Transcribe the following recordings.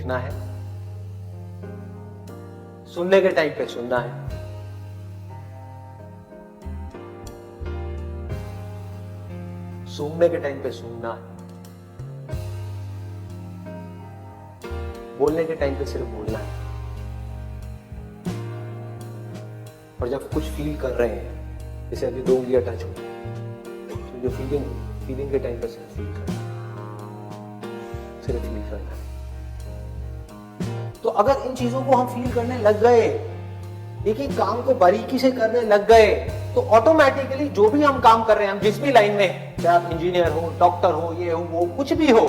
देखना है, सुनने के टाइम पे सुनना है, सूंघने के टाइम पे सूंघना है, बोलने के टाइम पे सिर्फ बोलना है। और जब कुछ फील कर रहे हैं, जैसे अभी 2 उंगलियां टच हो, तो जो फीलिंग के टाइम पे सिर्फ फील करना है, सिर्फ फील करना है। तो अगर इन चीजों को हम फील करने लग गए, एक एक काम को बारीकी से करने लग गए, तो ऑटोमेटिकली जो भी हम काम कर रहे हैं, हम जिस भी लाइन में, चाहे आप इंजीनियर हो, डॉक्टर हो, ये हो, वो कुछ भी हो,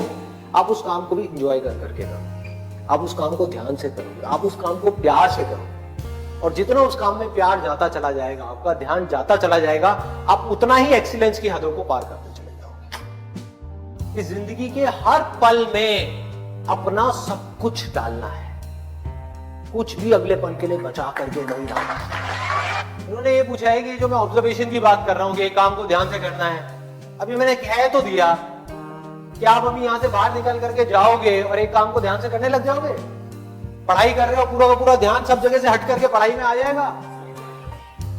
आप उस काम को भी इंजॉय कर करके करो, आप उस काम को ध्यान से करोगे, आप उस काम को प्यार से करो। और जितना उस काम में प्यार जाता चला जाएगा, आपका ध्यान जाता चला जाएगा, आप उतना ही एक्सीलेंस की हदों को पार करते चले जाओगे। इस जिंदगी के हर पल में अपना सब कुछ डालना है, कुछ भी अगले पल के लिए बचा करके नहीं डालना है। उन्होंने ये पूछा है कि जो मैं ऑब्जर्वेशन की बात कर रहा हूं कि एक काम को ध्यान से करना है, अभी मैंने कह तो दिया कि आप अभी यहां से बाहर निकल करके जाओगे और एक काम को ध्यान से करने लग जाओगे। पढ़ाई कर रहे हो, पूरा का पूरा ध्यान सब जगह से हट करके पढ़ाई में आ जाएगा,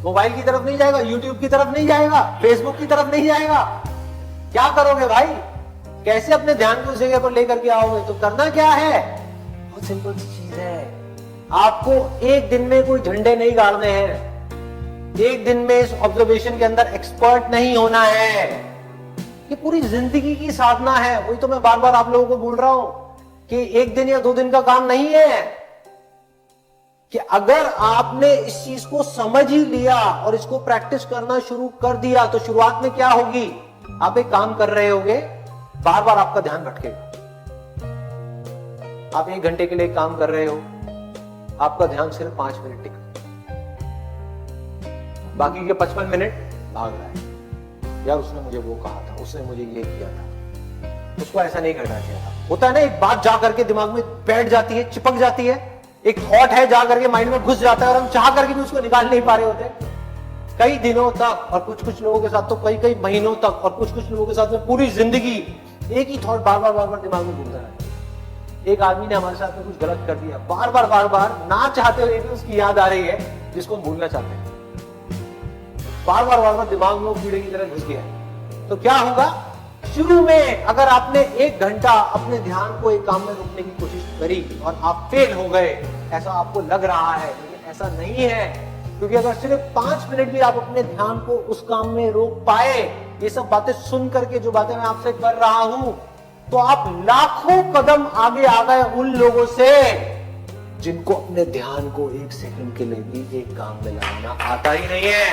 मोबाइल की तरफ नहीं जाएगा, यूट्यूब की तरफ नहीं जाएगा, फेसबुक की तरफ नहीं जाएगा। क्या करोगे भाई? कैसे अपने ध्यान को उस जगह पर लेकर के आओगे? तो करना क्या है? बहुत सिंपल सी चीज है। आपको एक दिन में कोई झंडे नहीं गाड़ने हैं, एक दिन में इस ऑब्जर्वेशन के अंदर एक्सपर्ट नहीं होना है। ये पूरी जिंदगी की साधना है। वही तो मैं बार बार आप लोगों को बोल रहा हूं कि एक दिन या 2 दिन का काम नहीं है, कि अगर आपने इस चीज को समझ ही लिया और इसको प्रैक्टिस करना शुरू कर दिया, तो शुरुआत में क्या होगी, आप एक काम कर रहे होगे, बार बार आपका ध्यान भटकेगा। आप 1 घंटे के लिए काम कर रहे हो, आपका ध्यान सिर्फ 5 मिनट टिका, बाकी के 55 मिनट भाग रहा है। यार उसने मुझे वो कहा था, उसने मुझे ये किया था, उसको ऐसा नहीं करना चाहिए था। होता है ना, एक बात जा करके दिमाग में बैठ जाती है, चिपक जाती है, एक थॉट है जा करके माइंड में घुस जाता है और हम चाह करके भी उसको निकाल नहीं पा रहे होते कई दिनों तक, और कुछ लोगों के साथ तो कई महीनों तक, और कुछ लोगों के साथ में पूरी जिंदगी एक ही थॉट बार बार दिमाग में घूमता है। एक आदमी ने हमारे साथ में कुछ गलत कर दिया, बार बार ना चाहते हुए भी उसकी याद आ रही है जिसको हम भूलना चाहते हैं, बार बार दिमाग में वो कीड़े की तरह घुस गया। तो क्या होगा? शुरू में अगर आपने 1 घंटा अपने ध्यान को एक काम में रोकने की कोशिश करी और आप फेल हो गए, ऐसा आपको लग रहा है, लेकिन ऐसा नहीं है। क्योंकि अगर सिर्फ 5 मिनट भी आप अपने ध्यान को उस काम में रोक पाए, ये सब बातें सुन करके जो बातें मैं आपसे कर रहा हूं, तो आप लाखों कदम आगे आ गए उन लोगों से जिनको अपने ध्यान को 1 सेकंड के लिए भी एक काम में लगाना आता ही नहीं है।